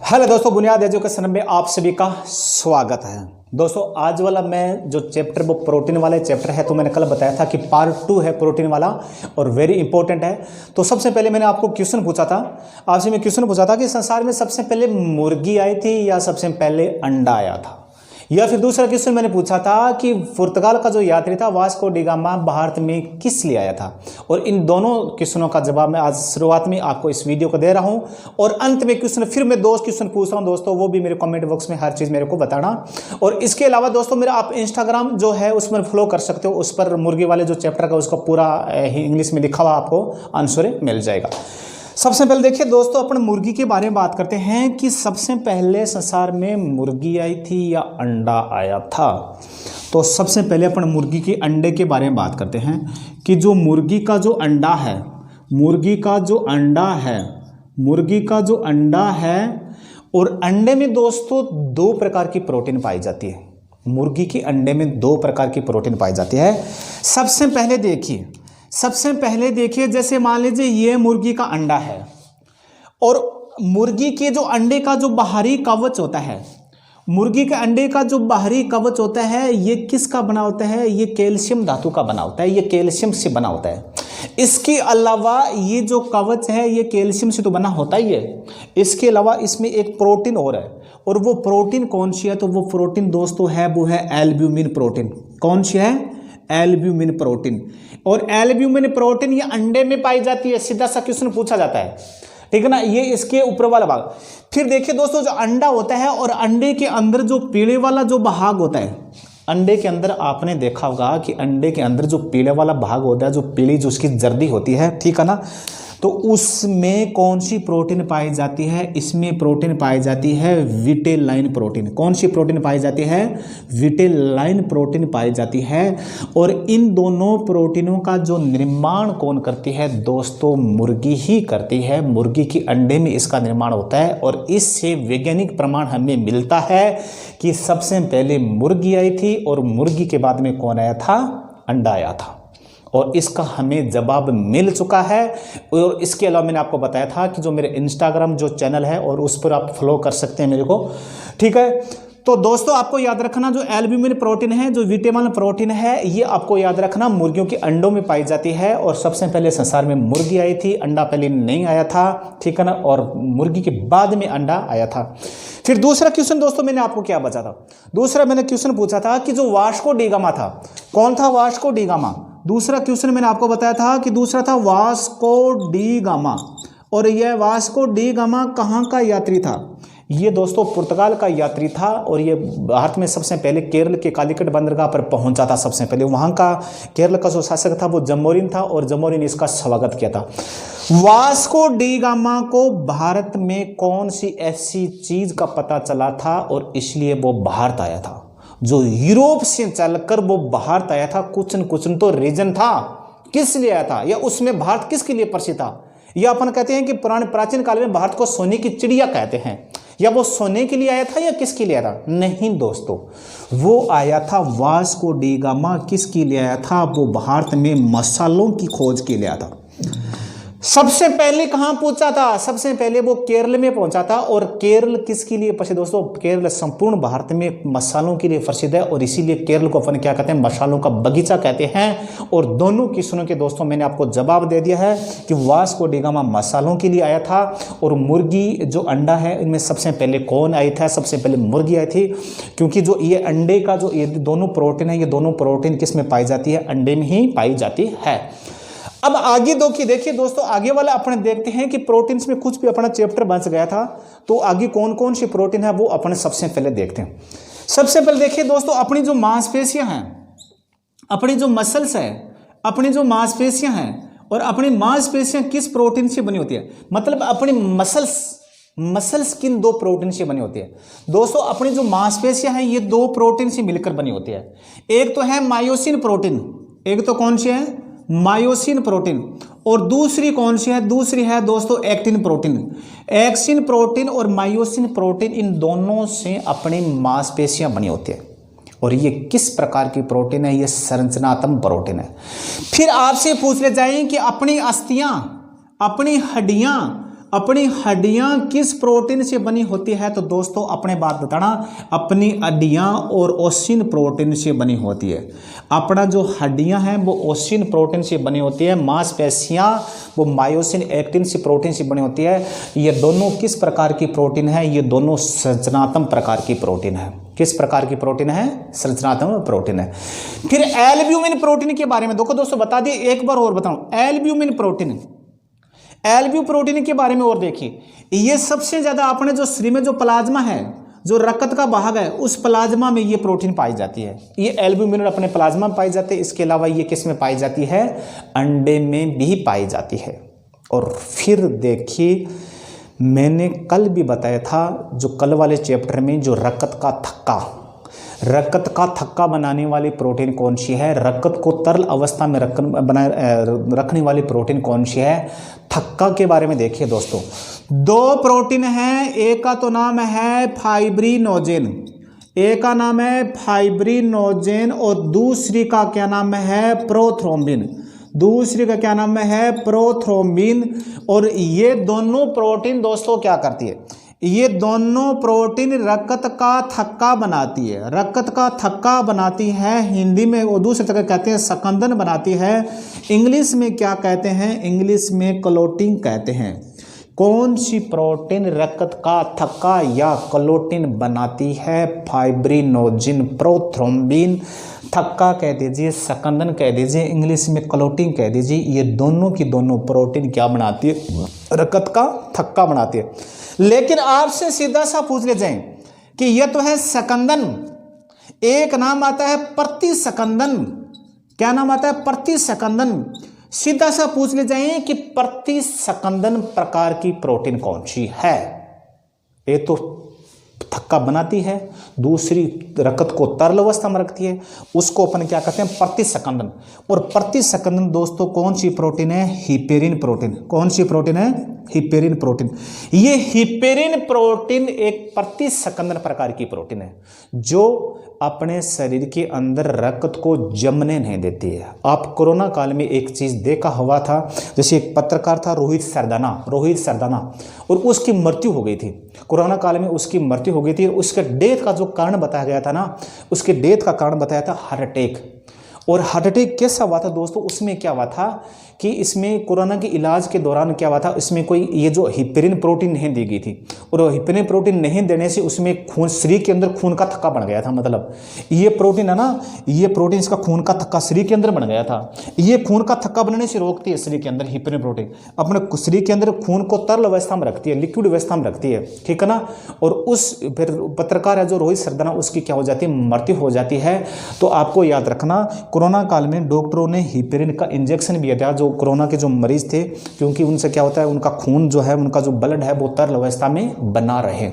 Hello दोस्तों, बुनियाद education में आप सभी का स्वागत है। दोस्तों आज वाला मैं जो चैप्टर वो प्रोटीन वाले चैप्टर है, तो मैंने कल बताया था कि पार्ट 2 है प्रोटीन वाला और वेरी इंपॉर्टेंट है। तो सबसे पहले मैंने आपको क्वेश्चन पूछा था, आपसे मैं क्वेश्चन पूछा था कि संसार में सबसे पहले मुर्गी आई थी या सबसे पहले अंडा आया था। या फिर दूसरा क्वेश्चन मैंने पूछा था कि पुर्तगाल का जो यात्री था वास्को डी गामा भारत में किस लिए आया था। और इन दोनों क्वेश्चनों का जवाब मैं आज शुरुआत में आपको इस वीडियो को दे रहा हूं। और अंत में क्वेश्चन फिर मैं 2 क्वेश्चन पूछ रहा हूं दोस्तों, वो भी मेरे कमेंट बॉक्स में हर चीज़ मेरे को बताना। और इसके अलावा दोस्तों मेरा आप इंस्टाग्राम जो है उस पर फॉलो कर सकते हो, उस पर मुर्गी वाले जो चैप्टर का उसका पूरा इंग्लिश में लिखा हुआ आपको आंसर मिल जाएगा। सबसे पहले देखिए दोस्तों, अपन मुर्गी के बारे में बात करते हैं कि सबसे पहले संसार में मुर्गी आई थी या अंडा आया था। तो सबसे पहले अपन मुर्गी के अंडे के बारे में बात करते हैं कि जो मुर्गी का जो अंडा है, मुर्गी का जो अंडा है और अंडे में दोस्तों 2 प्रकार की प्रोटीन पाई जाती है। मुर्गी के अंडे में 2 प्रकार की प्रोटीन पाई जाती है। सबसे पहले देखिए जैसे मान लीजिए ये मुर्गी का अंडा है और मुर्गी के जो अंडे का जो बाहरी कवच होता है, मुर्गी के अंडे का जो बाहरी कवच होता है ये किसका बना होता है? ये कैल्शियम धातु का बना होता है, ये कैल्शियम से बना होता है। इसके अलावा ये जो कवच है ये कैल्शियम से तो बना होता ही है, इसके अलावा इसमें एक प्रोटीन और है। और वो प्रोटीन कौन सी है? तो वो प्रोटीन दोस्तों है वो है एल्ब्यूमिन प्रोटीन। कौन सी है? Albumin protein. और एल्ब्यूमिन प्रोटीन ये अंडे में पाई जाती है, सीधा सा क्वेश्चन पूछा जाता है, ठीक है ना। ये इसके ऊपर वाला भाग। फिर देखिए दोस्तों जो अंडा होता है और अंडे के अंदर जो पीले वाला जो भाग होता है, अंडे के अंदर आपने देखा होगा कि अंडे के अंदर जो पीले वाला भाग होता है, जो पीली जो उसकी जर्दी होती है, ठीक है ना, तो उसमें कौन सी प्रोटीन पाई जाती है? इसमें प्रोटीन पाई जाती है विटेलाइन प्रोटीन। कौन सी प्रोटीन पाई जाती है? विटेलाइन प्रोटीन पाई जाती है। और इन दोनों प्रोटीनों का जो निर्माण कौन करती है? दोस्तों मुर्गी ही करती है। मुर्गी के अंडे में इसका निर्माण होता है और इससे वैज्ञानिक प्रमाण हमें मिलता है कि सबसे पहले मुर्गी आई थी और मुर्गी के बाद में कौन आया था? अंडा आया था। और इसका हमें जवाब मिल चुका है। और इसके अलावा मैंने आपको बताया था कि जो मेरे इंस्टाग्राम जो चैनल है और उस पर आप फॉलो कर सकते हैं मेरे को, ठीक है। तो दोस्तों आपको याद रखना जो एल्ब्यूमिन प्रोटीन है, जो विटामिन प्रोटीन है, ये आपको याद रखना मुर्गियों के अंडों में पाई जाती है। और सबसे पहले संसार में मुर्गी आई थी, अंडा पहले नहीं आया था, ठीक है ना। और मुर्गी के बाद में अंडा आया था। फिर दूसरा क्वेश्चन दोस्तों मैंने आपको क्या बचा था? दूसरा मैंने क्वेश्चन पूछा था कि जो वास्को डी गामा था, कौन था वास्को डी गामा? दूसरा क्वेश्चन मैंने आपको बताया था कि दूसरा था वास्को डी गामा। और यह वास्को डी गामा कहाँ का यात्री था? ये दोस्तों पुर्तगाल का यात्री था। और ये भारत में सबसे पहले केरल के कालीकट बंदरगाह पर पहुंचा था। सबसे पहले वहाँ का केरल का जो शासक था वो जमोरिन था और जमोरिन ने इसका स्वागत किया था। वास्को डी गामा को भारत में कौन सी ऐसी चीज का पता चला था और इसलिए वो भारत आया था? जो यूरोप से चलकर वो भारत आया था, कुछ न कुछ तो रीजन था किस लिए आया था, या उसमें भारत किसके लिए प्रसिद्ध था। या अपन कहते हैं कि प्राचीन काल में भारत को सोने की चिड़िया कहते हैं। या वो सोने के लिए आया था या किसके लिए आया था? नहीं दोस्तों, वो आया था वास्को डी गामा किसके लिए आया था? वो भारत में मसालों की खोज के लिए आया था। सबसे पहले कहां पहुंचा था? सबसे पहले वो केरल में पहुंचा था। और केरल किसके लिए प्रसिद्ध दोस्तों? केरल संपूर्ण भारत में मसालों के लिए प्रसिद्ध है और इसीलिए केरल को अपन क्या कहते हैं? मसालों का बगीचा कहते हैं। और दोनों क्वेश्चनों के दोस्तों मैंने आपको जवाब दे दिया है कि वास्को डी गामा मसालों के लिए आया था। और मुर्गी जो अंडा है इनमें सबसे पहले कौन आई था? सबसे पहले मुर्गी आई थी। क्योंकि जो ये अंडे का जो ये दोनों प्रोटीन है, ये दोनों प्रोटीन किस में पाई जाती है? अंडे में ही पाई जाती है। अब आगे देखिए दोस्तों, आगे वाला अपने देखते हैं कि प्रोटीन्स में कुछ भी अपना चैप्टर बच गया था, तो आगे कौन कौन सी प्रोटीन है वो अपने सबसे पहले देखते हैं। सबसे पहले देखिए दोस्तों, अपनी जो मांसपेशियां हैं, अपनी जो मसल्स है, अपनी जो मांसपेशियां हैं, और अपनी मांसपेशियां किस प्रोटीन से बनी होती है? मतलब अपनी मसल्स किन 2 प्रोटीन से बनी होती है? दोस्तों अपनी जो मांसपेशियां हैं ये 2 प्रोटीन से मिलकर बनी होती है। एक तो है मायोसिन प्रोटीन, एक तो कौन सी है? Myosin protein. और दूसरी कौन सी है? दूसरी है दोस्तों एक्टिन प्रोटीन। एक्टिन प्रोटीन और मायोसिन प्रोटीन, इन दोनों से अपनी मांसपेशियां बनी होती है। और ये किस प्रकार की प्रोटीन है? ये संरचनात्मक प्रोटीन है। फिर आपसे पूछ ले जाए कि अपनी अस्थियां, अपनी हड्डियां, अपनी हड्डियां किस प्रोटीन से बनी होती है? तो दोस्तों अपने बात बताना, अपनी हड्डियां और ओसिन प्रोटीन से बनी होती है। अपना जो हड्डियां हैं वो ओसिन प्रोटीन से बनी होती है, मांसपेशियां वो मायोसिन एक्टिन से प्रोटीन से बनी होती है। ये दोनों किस प्रकार की प्रोटीन है? ये दोनों संरचनात्मक प्रकार की प्रोटीन है। किस प्रकार की प्रोटीन है? संरचनात्मक प्रोटीन है। फिर एल्ब्यूमिन प्रोटीन के बारे में देखो दोस्तों, बता दिए, एक बार और बताऊं। एल्ब्यूमिन प्रोटीन, एल्ब्यू प्रोटीन के बारे में और देखिए, ये सबसे ज्यादा अपने जो शरीर में जो प्लाज्मा है, जो रक्त का भाग है, उस प्लाज्मा में ये प्रोटीन पाई जाती है। ये एल्ब्यूमिन अपने प्लाज्मा में पाई जाती है। इसके अलावा ये किस में पाई जाती है? अंडे में भी पाई जाती है। और फिर देखिए, मैंने कल भी बताया था, जो कल वाले चैप्टर में, जो रक्त का थक्का बनाने वाली प्रोटीन कौन सी है? रक्त को तरल अवस्था में रखने वाली प्रोटीन कौन सी है? थक्का के बारे में देखिए दोस्तों, दो प्रोटीन हैं। एक का तो नाम है फाइब्रिनोजेन, एक का नाम है फाइब्रिनोजेन और दूसरी का क्या नाम है? प्रोथ्रोम्बिन। दूसरी का क्या नाम है? प्रोथ्रोम्बिन। और ये दोनों प्रोटीन दोस्तों क्या करती है? ये दोनों प्रोटीन रक्त का थक्का बनाती है। रक्त का थक्का बनाती है, हिंदी में वो दूसरी जगह कहते हैं सकंदन बनाती है। इंग्लिश में क्या कहते हैं? इंग्लिश में क्लोटिंग कहते हैं। कौन सी प्रोटीन रक्त का थक्का या क्लोटिन बनाती है? Fibrinogen, prothrombin. थक्का कह दीजिए, सकंदन कह दीजिए, इंग्लिश में क्लोटिंग कह दीजिए। ये दोनों की दोनों प्रोटीन क्या बनाती है? रक्त का थक्का बनाती है। लेकिन आपसे सीधा सा पूछ ले जाए कि यह तो है सकंदन, एक नाम आता है प्रतिसकंदन। क्या नाम आता है? प्रतिसकंदन। सीधा सा पूछ ले जाए कि प्रतिसकंदन प्रकार की प्रोटीन कौन सी है? ये तो थक्का बनाती है, दूसरी रक्त को तरल अवस्था में रखती है, उसको अपन क्या कहते हैं? प्रतिसकंदन। और प्रतिसकंदन दोस्तों कौन सी प्रोटीन है? Heparin protein. कौन सी प्रोटीन है? Heparin protein. ये हिपेरिन प्रोटीन एक प्रतिसकंदन प्रकार की प्रोटीन है, जो अपने शरीर के अंदर रक्त को जमने नहीं देती है। आप कोरोना काल में एक चीज देखा हुआ था, जैसे एक पत्रकार था रोहित सरदाना, और उसकी मृत्यु हो गई थी। कोरोना काल में उसकी मृत्यु हो गई थी। उसके डेथ का जो कारण बताया गया था ना, उसके डेथ का कारण बताया था हार्ट अटैक। और हार्ट अटैक कैसा हुआ था दोस्तों? उसमें क्या हुआ था कि इसमें कोरोना के इलाज के दौरान क्या हुआ था, इसमें कोई ये जो हिपेरिन प्रोटीन नहीं दी गई थी, और हिपेरिन प्रोटीन नहीं देने से उसमें खून, शरीर के अंदर खून का थक्का बन गया था। मतलब ये प्रोटीन है ना, ये प्रोटीन इसका खून का थक्का शरीर के अंदर बन गया था। ये खून का थक्का बनने से रोकती है शरीर के अंदर। हिपेरिन प्रोटीन अपने शरीर के अंदर खून को तरल अवस्था में रखती है, लिक्विड अवस्था में रखती है, ठीक है ना। और उस फिर पत्रकार है जो रोहित सरदाना, उसकी क्या हो जाती है? मृत्यु हो जाती है। तो आपको याद रखना, कोरोना काल में डॉक्टरों ने हिपेरिन का इंजेक्शन भी दिया, जो कोरोना के जो मरीज थे, क्योंकि उनसे क्या होता है, उनका खून जो है, उनका जो ब्लड है वो तरल अवस्था में बना रहे।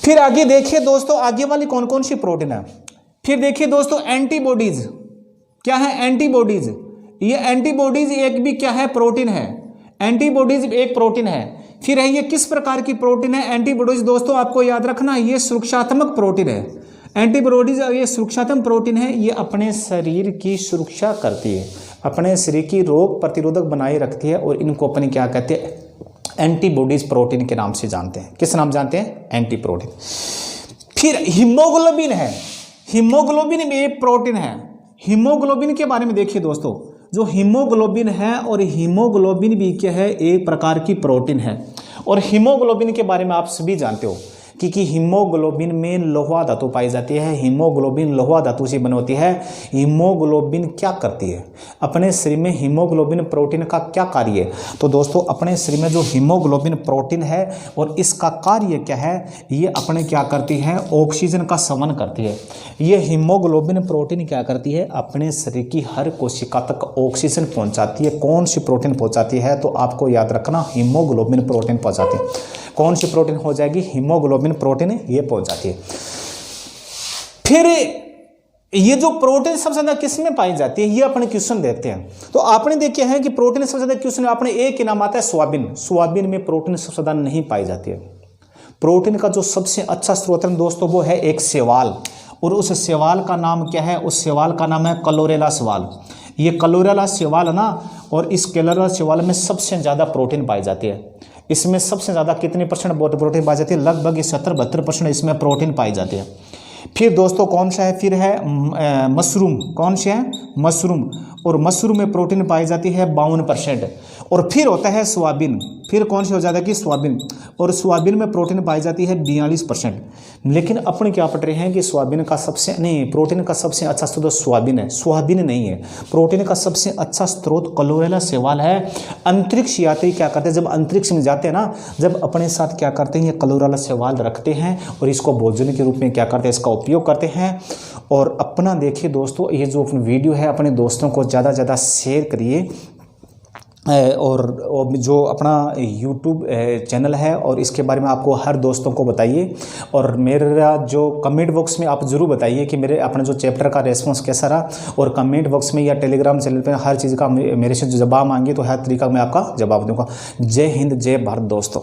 फिर आगे देखिए दोस्तों, आगे वाली कौन कौन सी प्रोटीन है? फिर देखिए दोस्तों, एंटीबॉडीज। क्या है? एंटीबॉडीज। ये एंटीबॉडीज एक भी क्या है? प्रोटीन है। एंटीबॉडीज एक प्रोटीन है। फिर है ये किस प्रकार की प्रोटीन है? एंटीबॉडीज दोस्तों आपको याद रखना, ये सुरक्षात्मक प्रोटीन है। एंटीबॉडीज ये सुरक्षात्मक प्रोटीन है। ये अपने शरीर की सुरक्षा करती है, अपने शरीर की रोग प्रतिरोधक बनाए रखती है। और इनको अपने क्या कहते हैं? एंटीबॉडीज प्रोटीन के नाम से जानते हैं। किस नाम जानते हैं? Anti protein. फिर हीमोग्लोबिन है। हीमोग्लोबिन भी एक प्रोटीन है। हीमोग्लोबिन के बारे में देखिए दोस्तों, जो हीमोग्लोबिन है, और हीमोग्लोबिन भी क्या है? एक प्रकार की प्रोटीन है। और हीमोग्लोबिन के बारे में आप सभी जानते हो कि हीमोग्लोबिन में लोहा धातु पाई जाती है। हीमोग्लोबिन लोहा धातु से बनी होती है। हीमोग्लोबिन क्या करती है? अपने शरीर में हीमोग्लोबिन प्रोटीन का क्या कार्य है? तो दोस्तों अपने शरीर में जो हीमोग्लोबिन प्रोटीन है, और इसका कार्य क्या है? ये अपने क्या करती है? ऑक्सीजन का संवहन करती है। ये हीमोग्लोबिन प्रोटीन क्या करती है? अपने शरीर की हर कोशिका तक ऑक्सीजन पहुंचाती है। कौन सी प्रोटीन पहुंचाती है? तो आपको याद रखना, हीमोग्लोबिन प्रोटीन पहुंचाती है। कौन सी प्रोटीन हो जाएगी? हीमोग्लोबिन प्रोटीन ये पहुंच जाती है। फिर ये जो प्रोटीन सबसे ज्यादा किस में पाई जाती है, ये अपने क्वेश्चन देखते हैं। तो आपने देखा है कि प्रोटीन सबसे ज्यादा क्वेश्चन आपने एक ही नाम आता है, सोयाबीन। सोयाबीन में प्रोटीन सबसे ज्यादा नहीं पाई जाती है। प्रोटीन का जो सबसे अच्छा स्रोत है दोस्तों, वो है एक शैवाल। और उस शैवाल का नाम क्या है? उस शैवाल का नाम है क्लोरेला शैवाल। ये क्लोरेला शैवाल है ना, और इस क्लोरेला शैवाल में सबसे ज्यादा प्रोटीन पाई जाती है। इसमें सबसे ज़्यादा कितने परसेंट प्रोटीन पाई जाती है? लगभग 70-72% इसमें प्रोटीन पाई जाती है। फिर दोस्तों कौन सा है? फिर है मशरूम। कौन सा है? मशरूम। और मशरूम में प्रोटीन पाई जाती है 52%। और फिर होता है सोयाबीन। फिर कौन सी हो जाता है कि सोयाबीन, और सोयाबीन में प्रोटीन पाई जाती है 42%। लेकिन अपन क्या पढ़ रहे हैं कि सोयाबीन का सबसे नहीं, प्रोटीन का सबसे अच्छा स्रोत सोयाबीन है। सोयाबीन नहीं है, प्रोटीन का सबसे अच्छा स्रोत क्लोरेला शैवाल है। अंतरिक्ष यात्री क्या करते हैं? जब अंतरिक्ष में जाते हैं ना, जब अपने साथ क्या करते हैं? ये क्लोरेला शैवाल रखते हैं और इसको भोजन के रूप में क्या करते हैं? इसका उपयोग करते हैं। और अपना देखिए दोस्तों, ये जो वीडियो है अपने दोस्तों को ज़्यादा से ज़्यादा शेयर करिए। और जो अपना YouTube चैनल है और इसके बारे में आपको हर दोस्तों को बताइए। और मेरा जो कमेंट बॉक्स में आप ज़रूर बताइए कि मेरे अपने जो चैप्टर का रेस्पॉन्स कैसा रहा। और कमेंट बॉक्स में या टेलीग्राम चैनल पे हर चीज़ का मेरे से जवाब मांगिए तो हर तरीका मैं आपका जवाब दूंगा। जय हिंद, जय भारत दोस्तों।